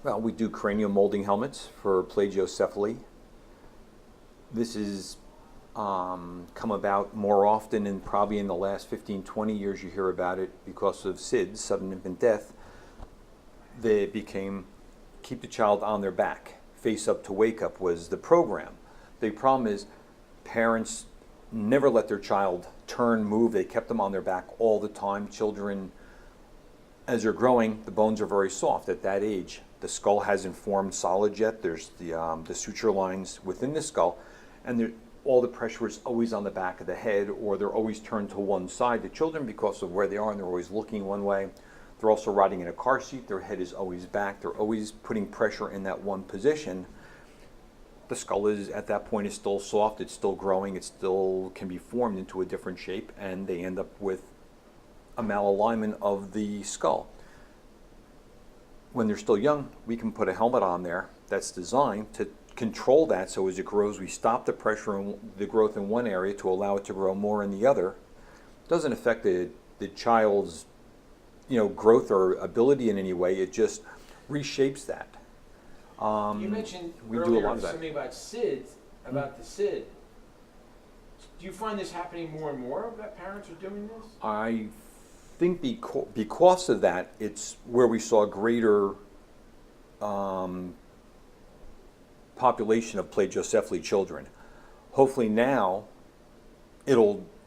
Well, we do cranial molding helmets for plagiocephaly. This has come about more often, and probably in the last 15, 20 years you hear about it because of SIDS, sudden infant death. They became keep the child on their back. Face up to wake up was the program. The problem is parents never let their child turn, move. They kept them on their back all the time. Children, as they're growing, the bones are very soft at that age. The skull hasn't formed solid yet. There's the suture lines within the skull, and all the pressure is always on the back of the head, or they're always turned to one side. The children, because of where they are, and they're always looking one way. They're also riding in a car seat. Their head is always back. They're always putting pressure in that one position. The skull is, at that point, is still soft. It's still growing. It still can be formed into a different shape, and they end up with a malalignment of the skull. When they're still young, we can put a helmet on there that's designed to control that, so as it grows, we stop the pressure and the growth in one area to allow it to grow more in the other. It doesn't affect the child's growth or ability in any way. It just reshapes that. You mentioned we earlier do a lot of that. something about SIDS, about the SID. Do you find this happening more and more, that parents are doing this? I think because of that, it's where we saw greater population of plagiocephaly children. Hopefully now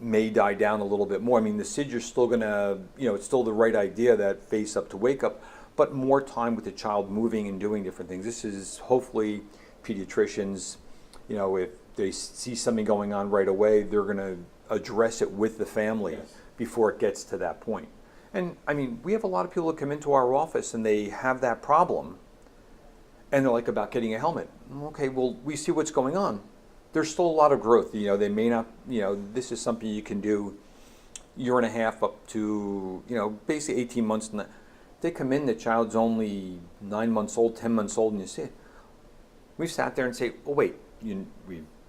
may die down a little bit more. I mean, the SID, you're still gonna, it's still the right idea, that face up to wake up, but more time with the child moving and doing different things. This is hopefully pediatricians, if they see something going on right away, they're gonna address it with the family. Yes. Before it gets to that point. And I mean, we have a lot of people that come into our office and they have that problem, and they're like, about getting a helmet. Okay, well, we see what's going on. There's still a lot of growth. They may not, this is something you can do year and a half up to, basically 18 months. And they come in, the child's only 9 months old, 10 months old, and you see it. We've sat there and say, oh wait,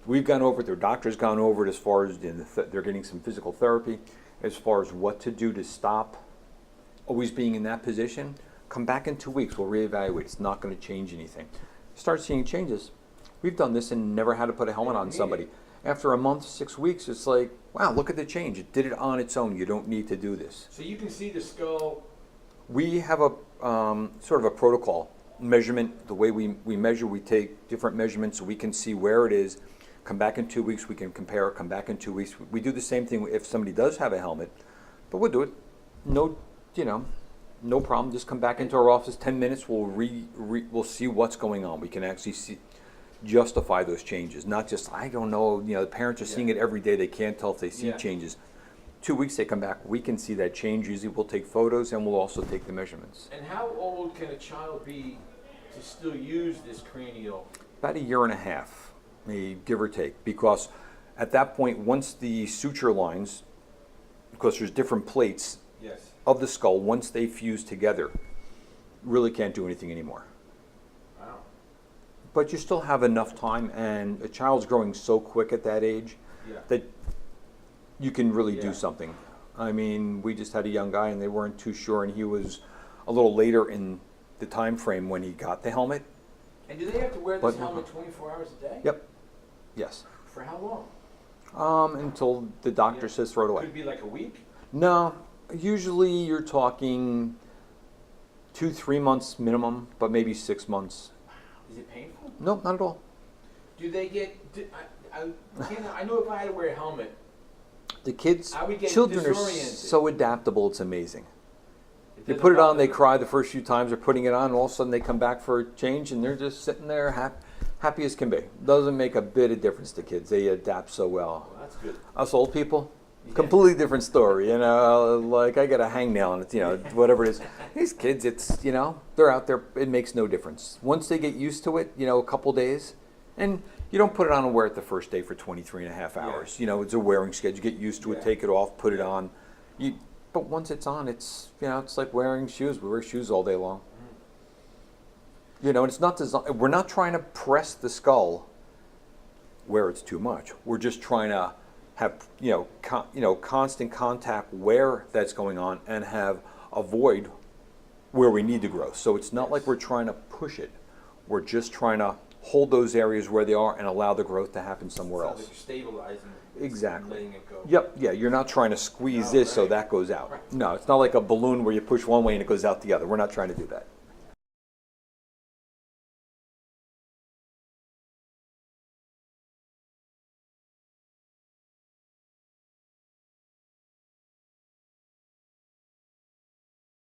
we've gone over it, their doctor's gone over it as far as they're getting some physical therapy, as far as what to do to stop always being in that position. Come back in 2 weeks, we'll reevaluate. It's not going to change anything. Start seeing changes. We've done this and never had to put a helmet on somebody. After a month, 6 weeks, it's like, wow, look at the change. It did it on its own. You don't need to do this. So you can see the skull. We have a sort of a protocol measurement. The way we measure, we take different measurements so we can see where it is. Come back in 2 weeks, we can compare. Come back in 2 weeks. We do the same thing if somebody does have a helmet, but we'll do it. No problem. Just come back into our office. 10 minutes. We'll see what's going on. We can actually justify those changes. Not just, I don't know. The parents are seeing it every day. They can't tell if they see changes. 2 weeks they come back. We can see that change. Usually we'll take photos and we'll also take the measurements. And how old can a child be to still use this cranial? About a year and a half. Give or take, because at that point, once the suture lines, because there's different plates of the skull, once they fuse together, really can't do anything anymore. Wow. But you still have enough time, and a child's growing so quick at that age that you can really do something. I mean, we just had a young guy, and they weren't too sure, and he was a little later in the time frame when he got the helmet. And do they have to wear this helmet 24 hours a day? Yep. Yes. For how long? Until the doctor says throw it away. Could it be like a week? No. Usually you're talking 2-3 months minimum, but maybe 6 months. Is it painful? No, not at all. Do they get? I know if I had to wear a helmet, the kids, I would get children disoriented. are so adaptable. It's amazing. You put it on, they cry the first few times. They're putting it on, and all of a sudden they come back for a change, and they're just sitting there happy as can be. Doesn't make a bit of difference to kids. They adapt so well. Well, that's good. Us old people, completely different story. Like I got a hangnail on it, whatever it is. These kids, it's, they're out there. It makes no difference. Once they get used to it, a couple days, and you don't put it on and wear it the first day for 23 and a half hours. It's a wearing schedule. You get used to it, take it off, put it on. But once it's on, it's it's like wearing shoes. We wear shoes all day long. And it's not designed. We're not trying to press the skull where it's too much. We're just trying to have constant contact where that's going on, and have a void where we need the growth. So it's not like Yes. we're trying to push it. We're just trying to hold those areas where they are and allow the growth to happen somewhere Sounds like else. you're stabilizing it. Exactly. Letting it go. Yep, yeah, you're not trying to squeeze No, this so right. that goes out. Right. No, it's not like a balloon where you push one way and it goes out the other. We're not trying to do that.